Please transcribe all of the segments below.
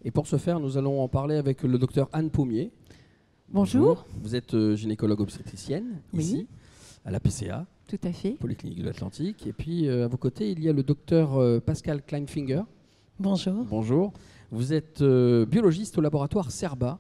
Et pour ce faire, nous allons en parler avec le docteur Anne Pommier. Bonjour. Vous êtes gynécologue obstétricienne, ici, à la PCA. Tout à fait. Polyclinique de l'Atlantique. Et puis, à vos côtés, il y a le docteur Pascal Kleinfinger. Bonjour. Bonjour. Vous êtes biologiste au laboratoire CERBA.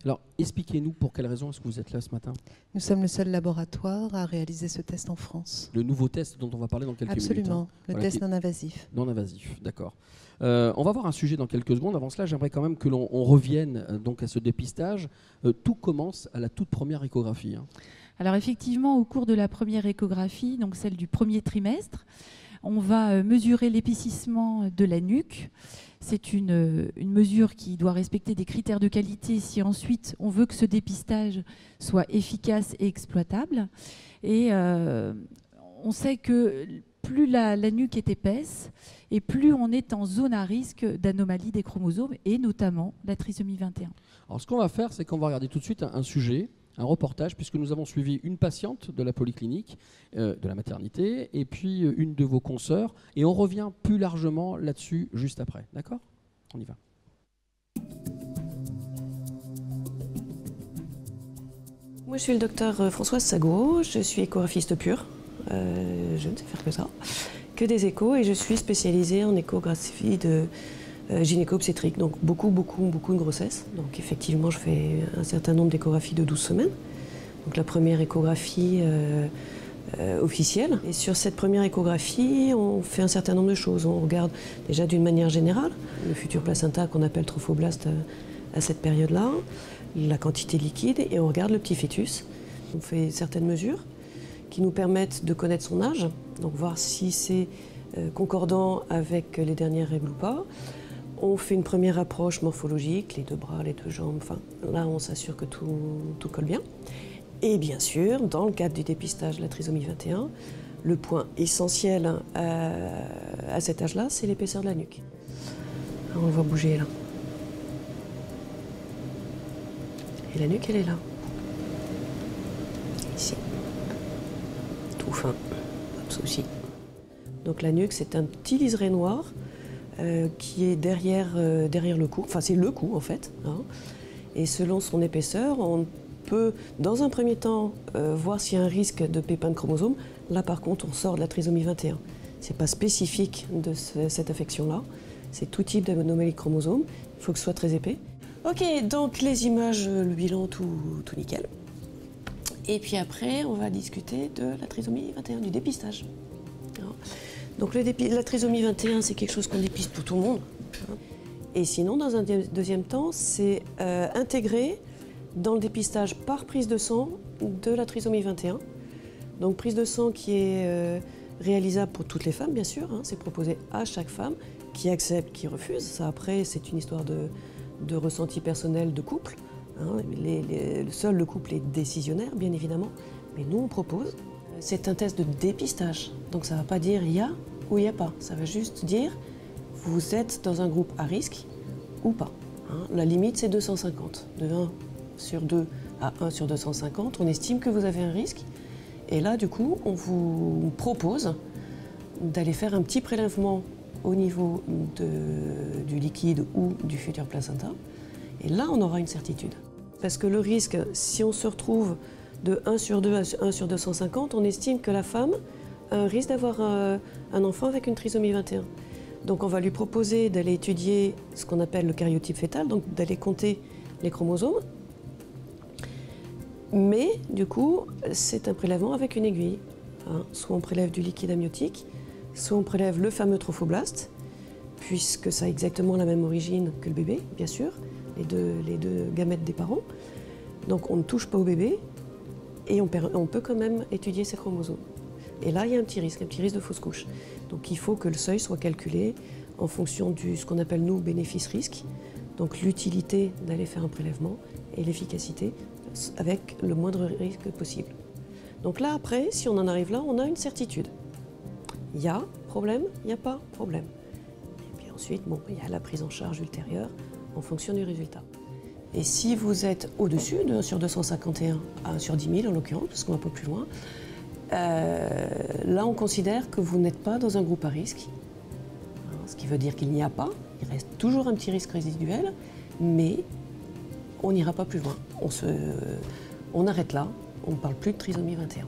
Alors, expliquez-nous pour quelles raisons est-ce que vous êtes là ce matin? Nous sommes le seul laboratoire à réaliser ce test en France. Le nouveau test dont on va parler dans quelques minutes. Absolument, le Voilà, test non invasif. Non invasif, d'accord. On va voir un sujet dans quelques secondes. Avant cela, j'aimerais quand même que l'on revienne donc à ce dépistage. Tout commence à la toute première échographie. Alors effectivement, au cours de la première échographie, donc celle du premier trimestre, on va mesurer l'épaississement de la nuque. C'est une mesure qui doit respecter des critères de qualité si ensuite on veut que ce dépistage soit efficace et exploitable. Et on sait que plus la nuque est épaisse et plus on est en zone à risque d'anomalie des chromosomes et notamment la trisomie 21. Alors ce qu'on va faire, c'est qu'on va regarder tout de suite un sujet, un reportage, puisque nous avons suivi une patiente de la polyclinique, de la maternité, et puis une de vos consoeurs, et on revient plus largement là-dessus juste après. D'accord ? On y va. Moi, je suis le docteur Françoise Sago, je suis échographiste pure, je ne sais faire que des échos, et je suis spécialisée en échographie de gynéco-obstétrique, donc beaucoup de grossesses. Donc effectivement, je fais un certain nombre d'échographies de 12 semaines. Donc la première échographie officielle. Et sur cette première échographie, on fait un certain nombre de choses. On regarde déjà d'une manière générale le futur placenta qu'on appelle trophoblaste à cette période-là, la quantité liquide, et on regarde le petit fœtus. On fait certaines mesures qui nous permettent de connaître son âge, donc voir si c'est concordant avec les dernières règles ou pas. On fait une première approche morphologique, les deux bras, les deux jambes, enfin là on s'assure que tout colle bien. Et bien sûr, dans le cadre du dépistage de la trisomie 21, le point essentiel à cet âge-là, c'est l'épaisseur de la nuque. Alors, on le voit bouger là. Et la nuque, elle est là. Ici. Tout fin, pas de souci. Donc la nuque, c'est un petit liseré noir qui est derrière le cou, enfin c'est le cou en fait. Et selon son épaisseur, on peut dans un premier temps voir s'il y a un risque de pépin de chromosome. Là par contre, on sort de la trisomie 21. C'est pas spécifique de cette affection-là. C'est tout type d'anomalie de chromosome. Il faut que ce soit très épais. Ok, donc les images, le bilan, tout nickel. Et puis après, on va discuter de la trisomie 21, du dépistage. Donc la trisomie 21, c'est quelque chose qu'on dépiste pour tout le monde. Et sinon, dans un deuxième temps, c'est intégré dans le dépistage par prise de sang de la trisomie 21. Donc prise de sang qui est réalisable pour toutes les femmes, bien sûr. C'est proposé à chaque femme qui accepte, qui refuse. Ça, après, c'est une histoire de ressenti personnel de couple. Seul le couple est décisionnaire, bien évidemment. Mais nous, on propose. C'est un test de dépistage. Donc ça ne va pas dire il y a ou il n'y a pas. Ça va juste dire vous êtes dans un groupe à risque ou pas. La limite, c'est 250. De 1 sur 2 à 1 sur 250, on estime que vous avez un risque. Et là, du coup, on vous propose d'aller faire un petit prélèvement au niveau du liquide ou du futur placenta. Et là, on aura une certitude. Parce que le risque, si on se retrouve de 1 sur 2 à 1 sur 250, on estime que la femme a un risque d'avoir un enfant avec une trisomie 21. Donc on va lui proposer d'aller étudier ce qu'on appelle le karyotype fœtal, donc d'aller compter les chromosomes. Mais du coup, c'est un prélèvement avec une aiguille. Soit on prélève du liquide amniotique, soit on prélève le fameux trophoblaste, puisque ça a exactement la même origine que le bébé, bien sûr, les deux gamètes des parents. Donc on ne touche pas au bébé, et on peut quand même étudier ces chromosomes. Et là, il y a un petit risque de fausse couche. Donc il faut que le seuil soit calculé en fonction ce qu'on appelle, nous, bénéfice-risque, donc l'utilité d'aller faire un prélèvement et l'efficacité avec le moindre risque possible. Donc là, après, si on en arrive là, on a une certitude. Il y a problème, il n'y a pas problème. Et puis ensuite, il y a la prise en charge ultérieure en fonction du résultat. Et si vous êtes au-dessus de 1 sur 251 à 1 sur 10 000 en l'occurrence, parce qu'on va un peu plus loin, là on considère que vous n'êtes pas dans un groupe à risque, ce qui veut dire qu'il n'y a pas Il reste toujours un petit risque résiduel, mais on n'ira pas plus loin. On arrête là, on ne parle plus de trisomie 21.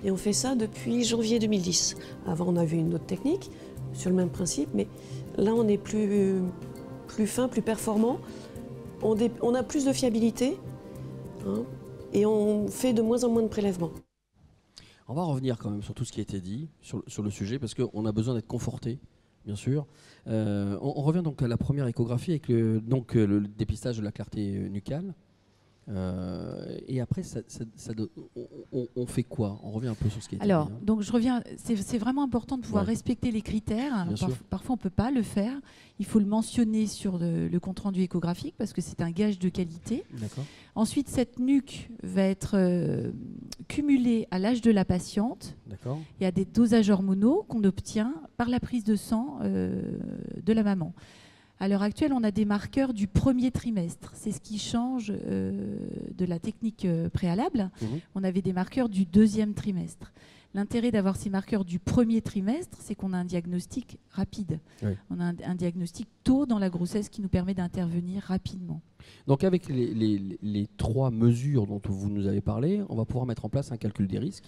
Et on fait ça depuis janvier 2010. Avant, on avait une autre technique sur le même principe, mais là, on est plus fin, plus performant. On a plus de fiabilité, hein, et on fait de moins en moins de prélèvements. On va revenir quand même sur tout ce qui a été dit sur le sujet, parce qu'on a besoin d'être conforté, bien sûr. On revient donc à la première échographie avec le dépistage de la clarté nucale. Et après, on fait quoi? On revient un peu sur ce qui a été dit. Alors, donc je reviens, c'est vraiment important de pouvoir respecter les critères. Parfois, on ne peut pas le faire. Il faut le mentionner sur le compte-rendu échographique parce que c'est un gage de qualité. Ensuite, cette nuque va être cumulée à l'âge de la patiente. Il y a des dosages hormonaux qu'on obtient par la prise de sang de la maman. À l'heure actuelle, on a des marqueurs du premier trimestre. C'est ce qui change de la technique préalable. On avait des marqueurs du deuxième trimestre. L'intérêt d'avoir ces marqueurs du premier trimestre, c'est qu'on a un diagnostic rapide. On a un diagnostic tôt dans la grossesse qui nous permet d'intervenir rapidement. Donc avec les 3 mesures dont vous nous avez parlé, on va pouvoir mettre en place un calcul des risques.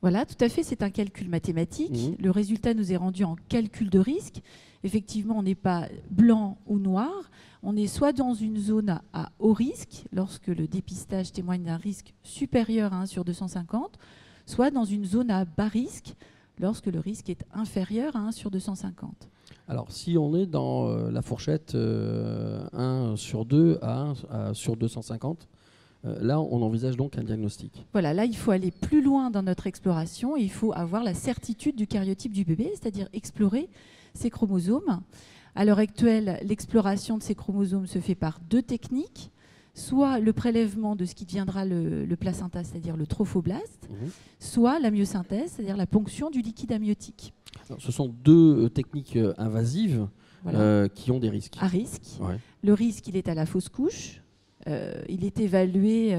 Voilà, tout à fait, c'est un calcul mathématique. Le résultat nous est rendu en calcul de risque. Effectivement, on n'est pas blanc ou noir. On est soit dans une zone à haut risque, lorsque le dépistage témoigne d'un risque supérieur à 1 sur 250, soit dans une zone à bas risque, lorsque le risque est inférieur à 1 sur 250. Alors, si on est dans la fourchette 1 sur 2 à 1 sur 250, là, on envisage donc un diagnostic. Voilà, là, il faut aller plus loin dans notre exploration et il faut avoir la certitude du karyotype du bébé, c'est-à-dire explorer ces chromosomes. À l'heure actuelle, l'exploration de ces chromosomes se fait par 2 techniques, soit le prélèvement de ce qui deviendra le placenta, c'est-à-dire le trophoblaste, soit la myosynthèse, c'est-à-dire la ponction du liquide amniotique. Alors, ce sont 2 techniques invasives qui ont des risques. À risque. Le risque, il est à la fausse couche. Il est évalué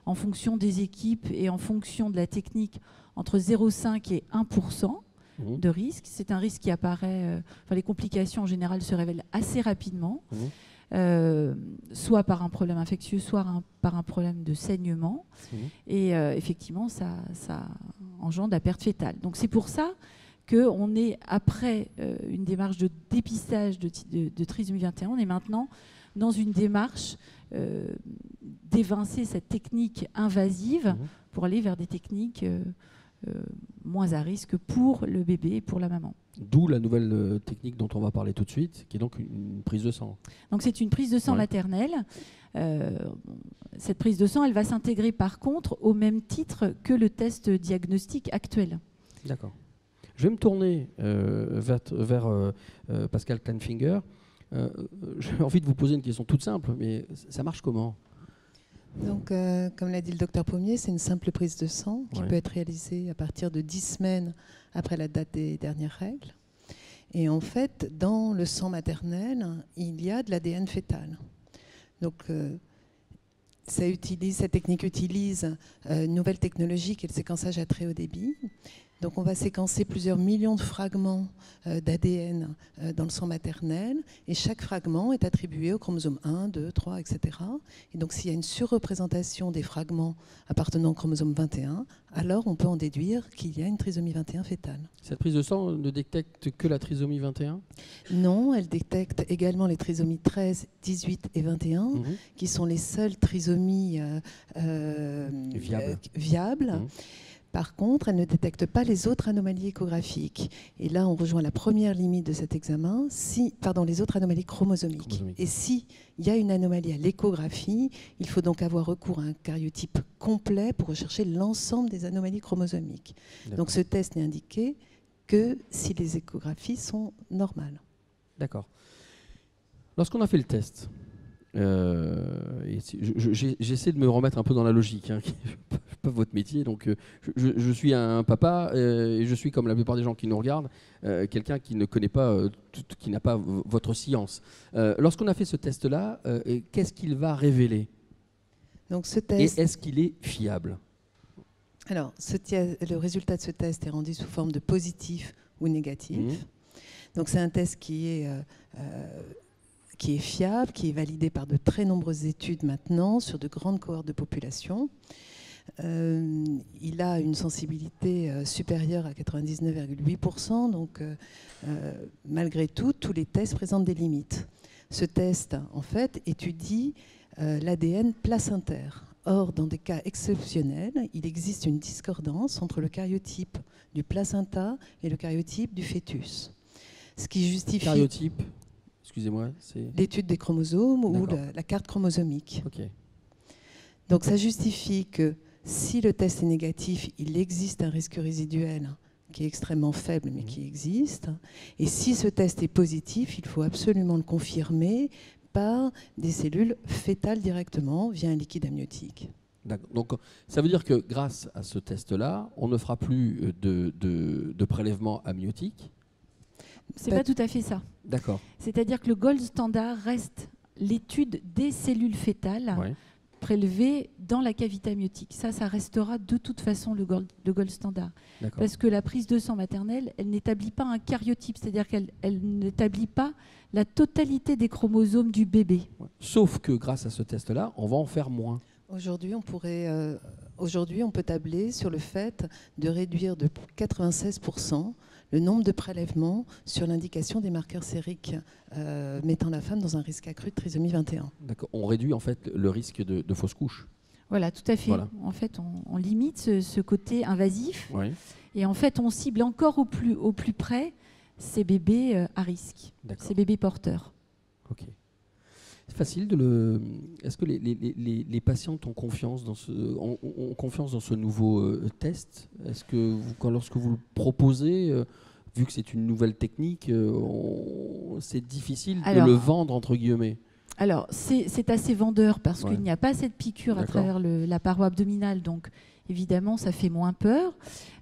en fonction des équipes et en fonction de la technique entre 0,5 et 1% de risque. C'est un risque qui apparaît, les complications en général se révèlent assez rapidement, soit par un problème infectieux, soit par un problème de saignement. Et effectivement, ça engendre la perte fétale. Donc c'est pour ça qu'on est, après une démarche de dépistage de trisomie 21, on est maintenant dans une démarche d'évincer cette technique invasive pour aller vers des techniques moins à risque pour le bébé et pour la maman. D'où la nouvelle technique dont on va parler tout de suite, qui est donc une prise de sang. Donc c'est une prise de sang maternelle. Cette prise de sang, elle va s'intégrer par contre au même titre que le test diagnostique actuel. D'accord. Je vais me tourner vers Pascal Kleinfinger. J'ai envie de vous poser une question toute simple, mais ça marche comment? Donc, comme l'a dit le docteur Pommier, c'est une simple prise de sang qui peut être réalisée à partir de 10 semaines après la date des dernières règles. Et en fait, dans le sang maternel, il y a de l'ADN fœtal. Donc, cette technique utilise une nouvelle technologie qui est le séquençage à très haut débit. Donc on va séquencer plusieurs millions de fragments d'ADN dans le sang maternel et chaque fragment est attribué au chromosome 1, 2, 3, etc. Et donc s'il y a une surreprésentation des fragments appartenant au chromosome 21, alors on peut en déduire qu'il y a une trisomie 21 fœtale. Cette prise de sang ne détecte que la trisomie 21 ? Non, elle détecte également les trisomies 13, 18 et 21, qui sont les seules trisomies viables. Par contre, elle ne détecte pas les autres anomalies échographiques. Et là, on rejoint la première limite de cet examen, les autres anomalies chromosomiques. Et s'il y a une anomalie à l'échographie, il faut donc avoir recours à un karyotype complet pour rechercher l'ensemble des anomalies chromosomiques. Donc ce test n'est indiqué que si les échographies sont normales. D'accord. Lorsqu'on a fait le test, j'essaie de me remettre un peu dans la logique, hein, pas votre métier, donc je suis un papa et je suis, comme la plupart des gens qui nous regardent, quelqu'un qui ne connaît pas, qui n'a pas votre science. Lorsqu'on a fait ce test-là, qu'est-ce qu'il va révéler? Donc, ce test... Et est-ce qu'il est fiable? Alors, le résultat de ce test est rendu sous forme de positif ou négatif. Donc c'est un test qui est qui est fiable, qui est validé par de très nombreuses études maintenant sur de grandes cohortes de population. Il a une sensibilité supérieure à 99,8%, donc malgré tout, tous les tests présentent des limites. Ce test, en fait, étudie l'ADN placentaire. Or, dans des cas exceptionnels, il existe une discordance entre le karyotype du placenta et le karyotype du fœtus. Ce qui justifie... Karyotype, excusez-moi, c'est... L'étude des chromosomes ou la carte chromosomique. Okay. Donc ça justifie que si le test est négatif, il existe un risque résiduel qui est extrêmement faible, mais qui existe. Et si ce test est positif, il faut absolument le confirmer par des cellules fœtales directement via un liquide amniotique. Donc ça veut dire que grâce à ce test-là, on ne fera plus de prélèvement amniotique. C'est pas tout à fait ça. D'accord. C'est-à-dire que le gold standard reste l'étude des cellules fétales prélevées dans la cavité amniotique. Ça restera de toute façon le gold standard. Parce que la prise de sang maternelle, elle n'établit pas un karyotype, c'est-à-dire qu'elle n'établit pas la totalité des chromosomes du bébé. Sauf que grâce à ce test-là, on va en faire moins. Aujourd'hui, on peut tabler sur le fait de réduire de 96% le nombre de prélèvements sur l'indication des marqueurs sériques mettant la femme dans un risque accru de trisomie 21. D'accord. On réduit en fait le risque de fausse couche. Voilà, tout à fait. Voilà. En fait, on limite ce côté invasif et en fait, on cible encore au plus près ces bébés à risque, ces bébés porteurs. Ok. C'est facile de le. Est-ce que les patientes ont confiance dans ce nouveau test? Est-ce que lorsque vous le proposez, vu que c'est une nouvelle technique, c'est difficile de le vendre entre guillemets? Alors c'est assez vendeur parce qu'il n'y a pas cette piqûre à travers la paroi abdominale, donc évidemment ça fait moins peur.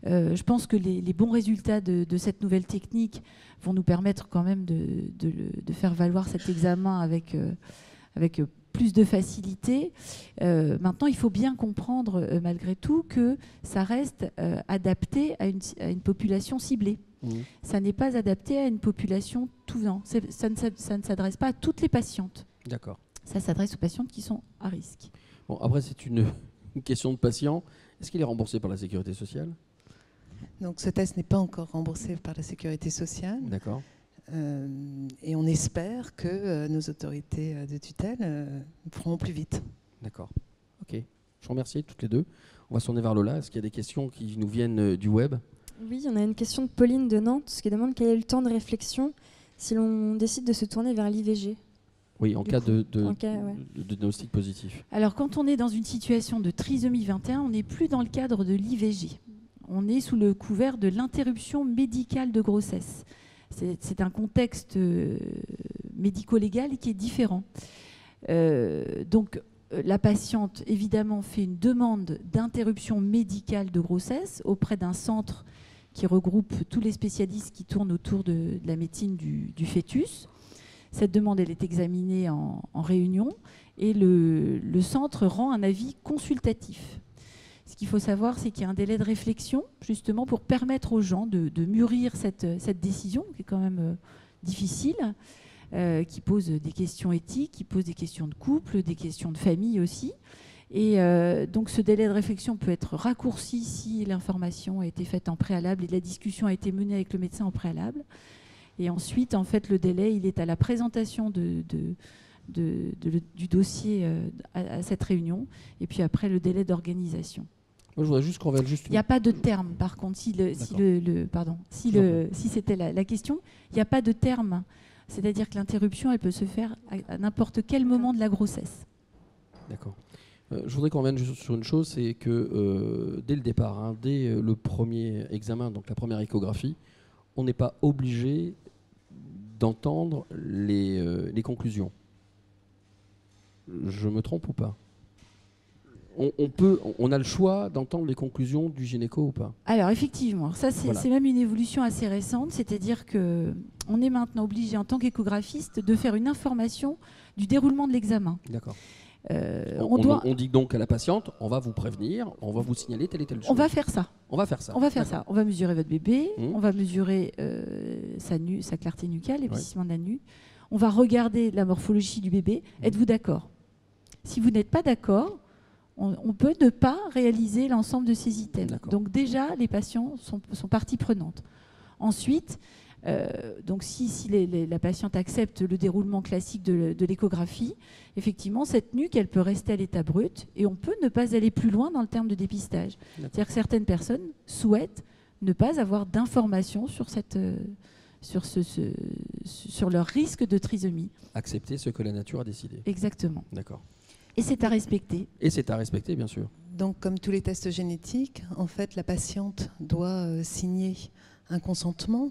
Je pense que les bons résultats de cette nouvelle technique vont nous permettre quand même de faire valoir cet examen avec plus de facilité. Maintenant, il faut bien comprendre malgré tout que ça reste adapté à une population ciblée. Ça n'est pas adapté à une population tout venant. Ça ne s'adresse pas à toutes les patientes. D'accord. Ça s'adresse aux patientes qui sont à risque. Bon, après, c'est une question de patient. Est-ce qu'il est remboursé par la Sécurité sociale? Donc, ce test n'est pas encore remboursé par la Sécurité sociale. D'accord. Et on espère que nos autorités de tutelle feront plus vite. D'accord. Ok. Je vous remercie toutes les deux. On va se tourner vers Lola. Est-ce qu'il y a des questions qui nous viennent du web? Oui, on a une question de Pauline de Nantes qui demande quel est le temps de réflexion si l'on décide de se tourner vers l'IVG. Oui, en cas de diagnostic positif. Alors, quand on est dans une situation de trisomie 21, on n'est plus dans le cadre de l'IVG. On est sous le couvert de l'interruption médicale de grossesse. C'est un contexte médico-légal qui est différent. Donc, la patiente, évidemment, fait une demande d'interruption médicale de grossesse auprès d'un centre qui regroupe tous les spécialistes qui tournent autour de la médecine du fœtus. Cette demande, elle est examinée en réunion et le centre rend un avis consultatif. Ce qu'il faut savoir, c'est qu'il y a un délai de réflexion, justement, pour permettre aux gens de mûrir cette décision, qui est quand même difficile, qui pose des questions éthiques, qui pose des questions de couple, des questions de famille aussi. Et donc, ce délai de réflexion peut être raccourci si l'information a été faite en préalable et la discussion a été menée avec le médecin en préalable. Et ensuite, en fait, le délai, il est à la présentation du dossier à cette réunion, et puis après, le délai d'organisation. Moi, je voudrais juste qu'on revienne juste. Il n'y a pas de terme, par contre, si c'était la question, il n'y a pas de terme. C'est-à-dire que l'interruption, elle peut se faire à n'importe quel moment de la grossesse. D'accord. Je voudrais qu'on revienne juste sur une chose, c'est que dès le départ, dès le premier examen, donc la première échographie, on n'est pas obligé d'entendre les conclusions. Je me trompe ou pas? On a le choix d'entendre les conclusions du gynéco ou pas? Alors effectivement, ça c'est même une évolution assez récente, c'est-à-dire qu'on est maintenant obligé en tant qu'échographiste de faire une information du déroulement de l'examen. D'accord. On dit donc à la patiente, on va vous prévenir, on va vous signaler telle et telle chose. On va faire ça. On va faire ça. On va faire ça. On va mesurer votre bébé, on va mesurer sa clarté nucale, l'épaississement de la nuque. On va regarder la morphologie du bébé. Êtes-vous d'accord? Si vous n'êtes pas d'accord, on peut ne pas réaliser l'ensemble de ces items. Donc déjà, les patients sont partie prenante. Ensuite, donc si la patiente accepte le déroulement classique de l'échographie, effectivement, cette nuque, elle peut rester à l'état brut et on peut ne pas aller plus loin dans le terme de dépistage. C'est-à-dire que certaines personnes souhaitent ne pas avoir d'informations sur leur risque de trisomie. Accepter ce que la nature a décidé. Exactement. D'accord. Et c'est à respecter. Et c'est à respecter, bien sûr. Donc, comme tous les tests génétiques, en fait, la patiente doit signer un consentement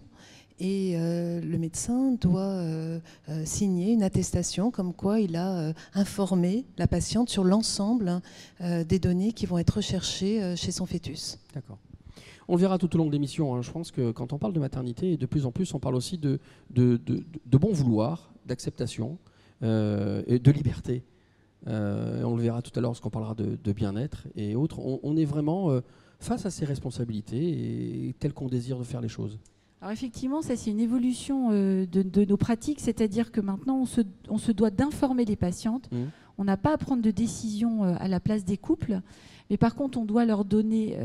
et le médecin doit signer une attestation comme quoi il a informé la patiente sur l'ensemble des données qui vont être recherchées chez son fœtus. D'accord. On le verra tout au long de l'émission. Hein. Je pense que quand on parle de maternité, de plus en plus, on parle aussi de bon vouloir, d'acceptation et de liberté. On le verra tout à l'heure lorsqu'on parlera de bien-être et autres. On est vraiment face à ses responsabilités et tel qu'on désire de faire les choses. Alors effectivement, ça c'est une évolution de nos pratiques, c'est-à-dire que maintenant on se doit d'informer les patientes. On n'a pas à prendre de décision à la place des couples, mais par contre on doit leur donner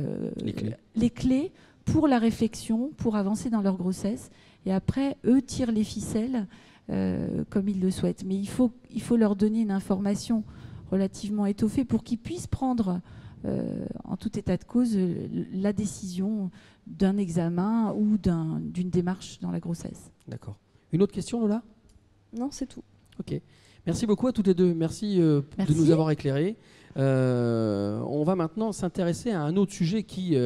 les clés pour la réflexion, pour avancer dans leur grossesse. Et après, eux tirent les ficelles comme ils le souhaitent. Mais il faut leur donner une information relativement étoffée pour qu'ils puissent prendre en tout état de cause la décision d'un examen ou d'une démarche dans la grossesse. D'accord. Une autre question, Lola? Non, c'est tout. Ok. Merci beaucoup à toutes les deux. Merci, de nous avoir éclairés. On va maintenant s'intéresser à un autre sujet qui,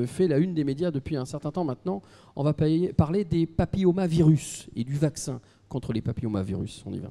fait la une des médias depuis un certain temps maintenant. On va parler des papillomavirus et du vaccin contre les papillomavirus. On y va.